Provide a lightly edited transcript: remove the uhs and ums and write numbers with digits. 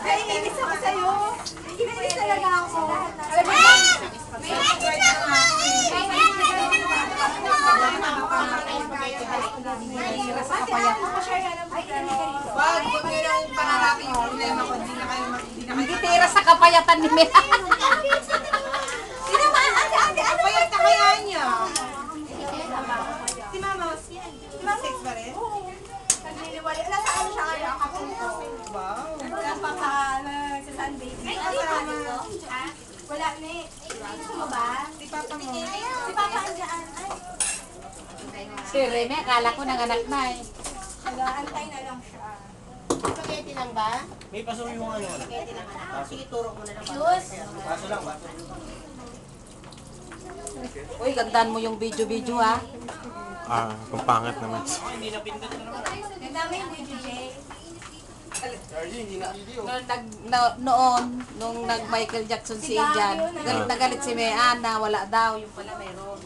Naiinis ako sa'yo. Naiinis talaga ako. Wag nyo nang pangarapin yung problema ko. Hindi tira sa kapayatan ni Mira. Sino ba? Ate. Payat na kaya niya. Si Mama, si sex ba rin? Nagliliwali. Alam sa ano siya kaya? Wow. Sa Sunday. Wala na eh. Gusto mo ba? Si Papa mo. Si Papa andyan. Si Rene, akala ko nanganak na eh. Nag-aantay na lang siya. Spaghetti lang ba? May paso yung ano. Spaghetti lang anak. Sige, turo mo na lang. Paso lang, paso. Uy, gandaan mo yung video ha. Kung pangit naman. Hindi na pindot na naman. Nagdama yung video, Jay. Nung nag Michael Jackson si Ian, galit na galit si Mayan na wala daw, yung pala meron.